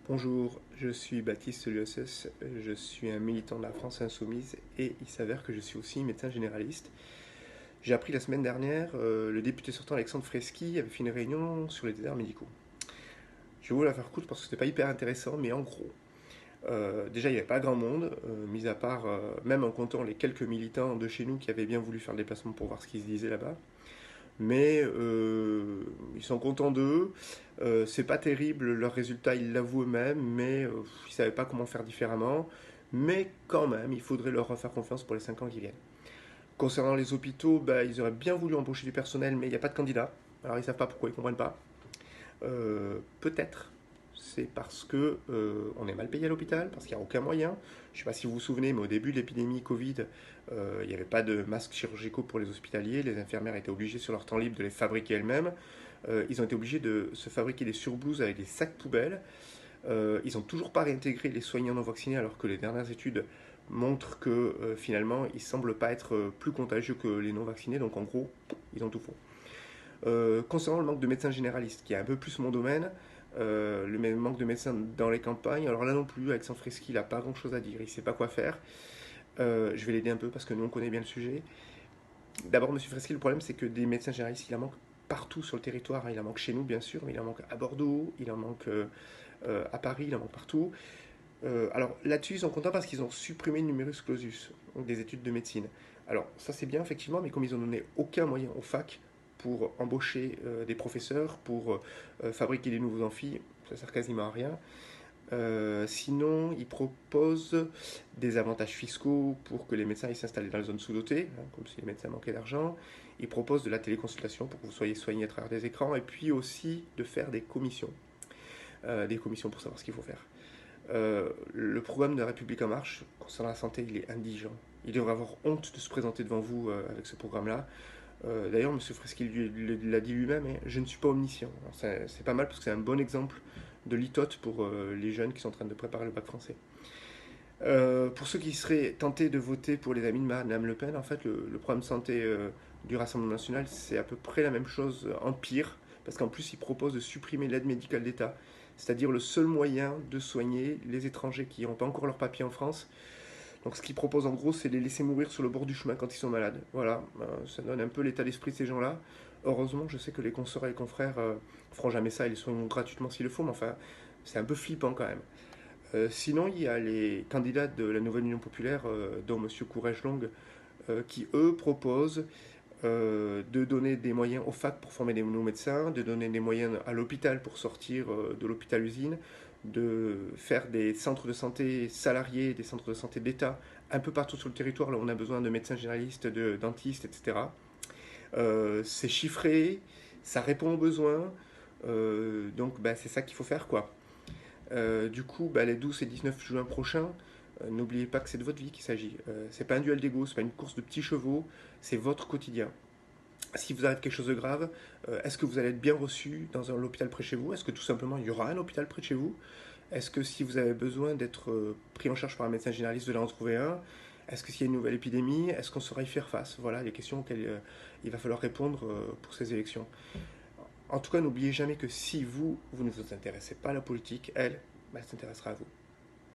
Bonjour, je suis Baptiste Liosses, je suis un militant de la France Insoumise et il s'avère que je suis aussi médecin généraliste. J'ai appris la semaine dernière, le député sortant Alexandre Freschi avait fait une réunion sur les déserts médicaux. Je vais vous la faire courte parce que c'était pas hyper intéressant, mais en gros, déjà il n'y avait pas grand monde, mis à part, même en comptant les quelques militants de chez nous qui avaient bien voulu faire le déplacement pour voir ce qui se disait là-bas. Mais ils sont contents d'eux. C'est pas terrible, leurs résultats, ils l'avouent eux-mêmes, mais ils savaient pas comment faire différemment. Mais quand même, il faudrait leur refaire confiance pour les 5 ans qui viennent. Concernant les hôpitaux, bah, ils auraient bien voulu embaucher du personnel, mais il n'y a pas de candidat. Alors ils savent pas pourquoi, ils comprennent pas. Peut-être c'est parce que on est mal payé à l'hôpital, parce qu'il n'y a aucun moyen. Je ne sais pas si vous vous souvenez, mais au début de l'épidémie Covid, il n'y avait pas de masques chirurgicaux pour les hospitaliers. Les infirmières étaient obligées sur leur temps libre de les fabriquer elles-mêmes. Ils ont été obligés de se fabriquer des surblouses avec des sacs poubelles. Ils n'ont toujours pas réintégré les soignants non vaccinés, alors que les dernières études montrent que finalement, ils ne semblent pas être plus contagieux que les non vaccinés. Donc en gros, ils ont tout faux. Concernant le manque de médecins généralistes, qui est un peu plus mon domaine, le manque de médecins dans les campagnes, alors là non plus, Alexandre Freschi, il n'a pas grand-chose à dire, il ne sait pas quoi faire. Je vais l'aider un peu parce que nous, on connaît bien le sujet. D'abord, Monsieur Freschi, le problème, c'est que des médecins généralistes, il en manque partout sur le territoire. Il en manque chez nous, bien sûr, mais il en manque à Bordeaux, il en manque à Paris, il en manque partout. Alors là-dessus, ils sont contents parce qu'ils ont supprimé le numerus clausus, donc des études de médecine. Alors ça c'est bien effectivement, mais comme ils n'ont donné aucun moyen aux facs pour embaucher des professeurs, pour fabriquer des nouveaux amphis, ça sert quasiment à rien. Sinon, ils proposent des avantages fiscaux pour que les médecins s'installent dans les zones sous-dotées, hein, comme si les médecins manquaient d'argent. Ils proposent de la téléconsultation pour que vous soyez soigné à travers des écrans, et puis aussi de faire des commissions pour savoir ce qu'il faut faire. Le programme de la République en marche concernant la santé, il est indigent. Il devrait avoir honte de se présenter devant vous avec ce programme-là. D'ailleurs, M. Freschi l'a dit lui-même, hein, je ne suis pas omniscient. C'est pas mal parce que c'est un bon exemple de litote pour les jeunes qui sont en train de préparer le bac français. Pour ceux qui seraient tentés de voter pour les amis de Mme Le Pen, en fait, le programme de santé du Rassemblement national, c'est à peu près la même chose en pire, parce qu'en plus, il propose de supprimer l'aide médicale d'État, c'est-à-dire le seul moyen de soigner les étrangers qui n'ont pas encore leur papier en France. Donc ce qu'il propose en gros, c'est de les laisser mourir sur le bord du chemin quand ils sont malades. Voilà, ça donne un peu l'état d'esprit de ces gens-là. Heureusement, je sais que les consoeurs et les confrères feront jamais ça et les soigneront gratuitement s'il le faut, mais enfin, c'est un peu flippant quand même. Sinon, il y a les candidats de la Nouvelle Union Populaire, dont M. Courage-Long, qui, eux, proposent de donner des moyens aux facs pour former des nouveaux médecins, de donner des moyens à l'hôpital pour sortir de l'hôpital-usine, de faire des centres de santé salariés, des centres de santé d'État, un peu partout sur le territoire, là où on a besoin de médecins généralistes, de dentistes, etc. C'est chiffré, ça répond aux besoins, donc bah, c'est ça qu'il faut faire, quoi. Du coup, bah, les 12 et 19 juin prochains, n'oubliez pas que c'est de votre vie qu'il s'agit. C'est pas un duel d'ego, c'est pas une course de petits chevaux, c'est votre quotidien. Si vous arrive quelque chose de grave, est-ce que vous allez être bien reçu dans un hôpital près de chez vous? Est-ce que tout simplement il y aura un hôpital près de chez vous? Est-ce que si vous avez besoin d'être pris en charge par un médecin généraliste, vous allez en trouver un? Est-ce que s'il y a une nouvelle épidémie, est-ce qu'on saura y faire face? Voilà les questions auxquelles il va falloir répondre pour ces élections. En tout cas, n'oubliez jamais que si vous ne vous intéressez pas à la politique, elle, bah, elle s'intéressera à vous.